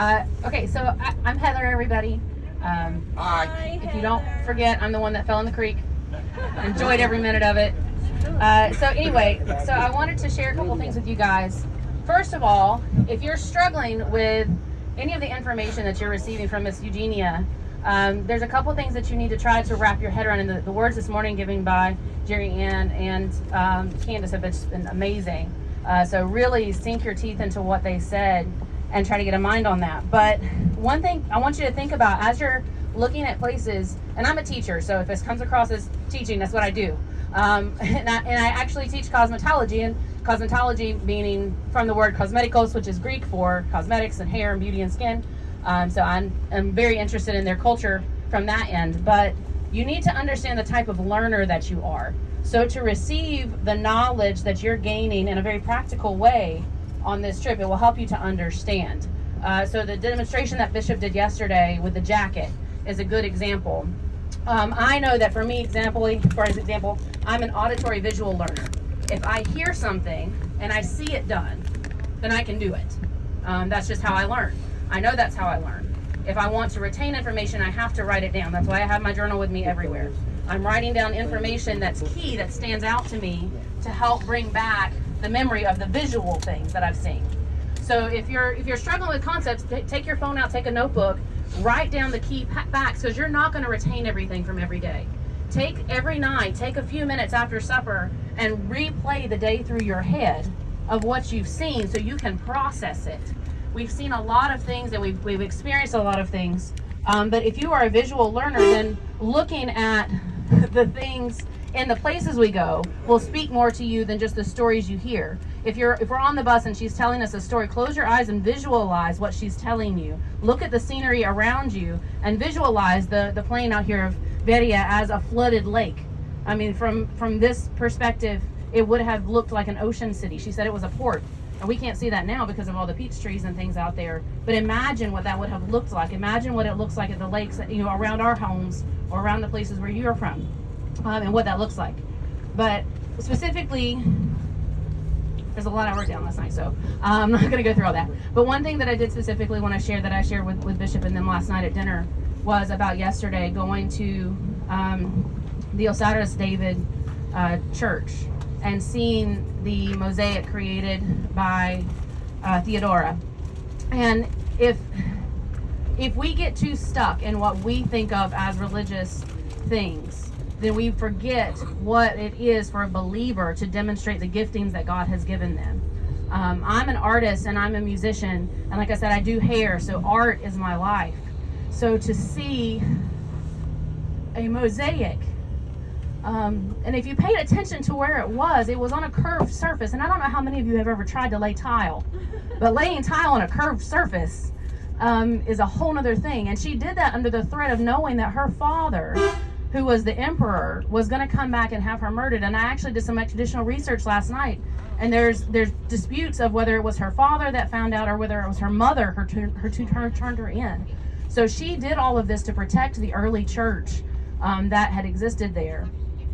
Okay, so I'm Heather, everybody. Hi. If you don't forget, I'm the one that fell in the creek. Enjoyed every minute of it. So anyway, so I wanted to share a couple things with you guys. First of all, if you're struggling with any of the information that you're receiving from Miss Eugenia, there's a couple things that you need to try to wrap your head around. And the words this morning given by Jerry Ann and Candace have been amazing. So really sink your teeth into what they said and try to get a mind on that. But one thing I want you to think about as you're looking at places, and I'm a teacher, so if this comes across as teaching, that's what I do. And I actually teach cosmetology, and cosmetology meaning from the word cosmetikos, which is Greek for cosmetics and hair and beauty and skin. So I'm very interested in their culture from that end. But you need to understand the type of learner that you are. So to receive the knowledge that you're gaining in a very practical way on this trip, it will help you to understand. So the demonstration that Bishop did yesterday with the jacket is a good example. I know that for me, for example, I'm an auditory visual learner. If I hear something and I see it done, then I can do it. That's just how I learn. I know that's how I learn. If I want to retain information, I have to write it down. That's why I have my journal with me everywhere. I'm writing down information that's key, that stands out to me to help bring back the memory of the visual things that I've seen. So if you're struggling with concepts, take your phone out, take a notebook, write down the key facts, because you're not going to retain everything from every day. Every night, take a few minutes after supper and replay the day through your head of what you've seen so you can process it. We've seen a lot of things and we've experienced a lot of things. But if you are a visual learner, then looking at the things in the places we go will speak more to you than just the stories you hear. If we're on the bus and she's telling us a story, close your eyes and visualize what she's telling you. Look at the scenery around you and visualize the plain out here of Veria as a flooded lake. I mean, from this perspective, it would have looked like an ocean city. She said it was a port. And we can't see that now because of all the peach trees and things out there. But imagine what that would have looked like. Imagine what it looks like at the lakes, around our homes or around the places where you're from, and what that looks like. But specifically, there's a lot I wrote down last night, so I'm not going to go through all that. But one thing that I did specifically when I shared with Bishop and then last night at dinner was about yesterday going to the Osiris David church and seeing the mosaic created by Theodora. And if we get too stuck in what we think of as religious things, then we forget what it is for a believer to demonstrate the giftings that God has given them. I'm an artist and I'm a musician, and like I said, I do hair, so art is my life. So to see a mosaic, and if you paid attention to where it was on a curved surface, and I don't know how many of you have ever tried to lay tile, but laying tile on a curved surface is a whole nother thing. And she did that under the threat of knowing that her father, who was the emperor, was going to come back and have her murdered. And I actually did some additional research last night, and there's disputes of whether it was her father that found out or whether it was her mother who turned her in. So she did all of this to protect the early church that had existed there.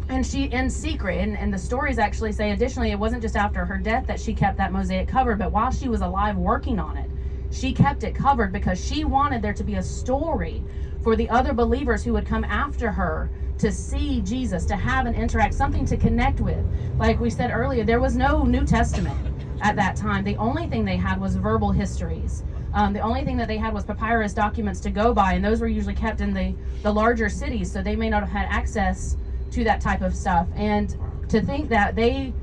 And she, in secret, and the stories actually say additionally, it wasn't just after her death that she kept that mosaic covered, but while she was alive working on it, she kept it covered because she wanted there to be a story for the other believers who would come after her to see Jesus, to have an interact, something to connect with. Like we said earlier, there was no New Testament at that time. The only thing they had was verbal histories. The only thing that they had was papyrus documents to go by, and those were usually kept in the larger cities, so they may not have had access to that type of stuff. And to think that they,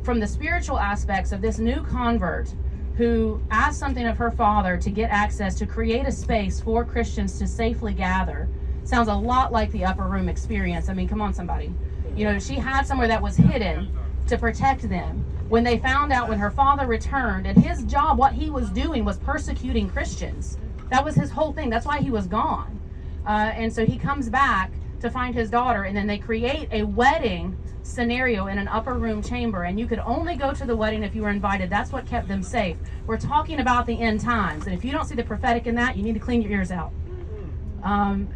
from the spiritual aspects of this new convert who asked something of her father to get access to create a space for Christians to safely gather, sounds a lot like the upper room experience. I mean, come on, somebody. She had somewhere that was hidden to protect them. When they found out when her father returned, and his job, what he was doing was persecuting Christians. That was his whole thing. That's why he was gone. And so he comes back to find his daughter, and then they create a wedding scenario in an upper room chamber, and you could only go to the wedding if you were invited. That's what kept them safe. We're talking about the end times, and if you don't see the prophetic in that, you need to clean your ears out,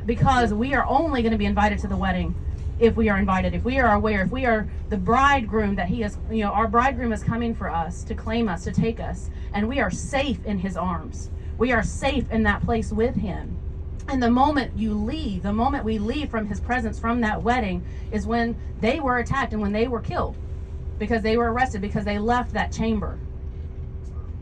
because we are only going to be invited to the wedding if we are invited, if we are aware, if we are the bridegroom that he is. Our bridegroom is coming for us to claim us, to take us, and we are safe in his arms. We are safe in that place with him. And the moment we leave from his presence from that wedding is when they were attacked and when they were killed, because they were arrested, because they left that chamber.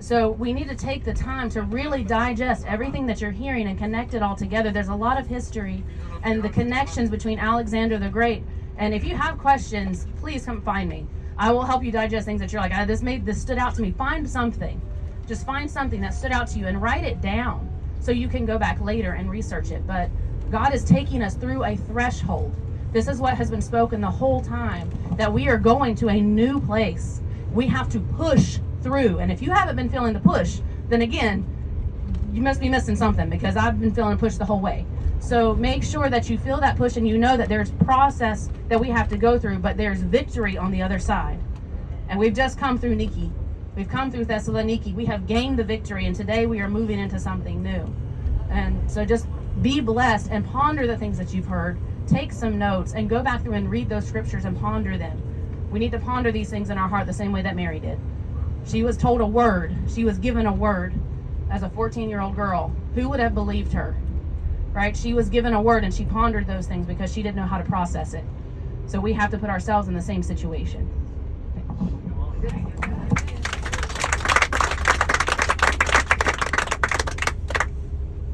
So we need to take the time to really digest everything that you're hearing and connect it all together. There's a lot of history and the connections between Alexander the Great. And if you have questions, please come find me. I will help you digest things that you're like, this stood out to me. Find something. Just find something that stood out to you and write it down so you can go back later and research it. But God is taking us through a threshold. This is what has been spoken the whole time, that we are going to a new place. We have to push through. And if you haven't been feeling the push, then again, you must be missing something, because I've been feeling pushed the whole way. So make sure that you feel that push and you know that there's process that we have to go through, but there's victory on the other side. And we've just come through Nike. We've come through Thessaloniki. We have gained the victory, and today we are moving into something new. And so just be blessed and ponder the things that you've heard. Take some notes and go back through and read those scriptures and ponder them. We need to ponder these things in our heart the same way that Mary did. She was told a word. She was given a word as a 14-year-old girl. Who would have believed her? Right? She was given a word and she pondered those things because she didn't know how to process it. So we have to put ourselves in the same situation.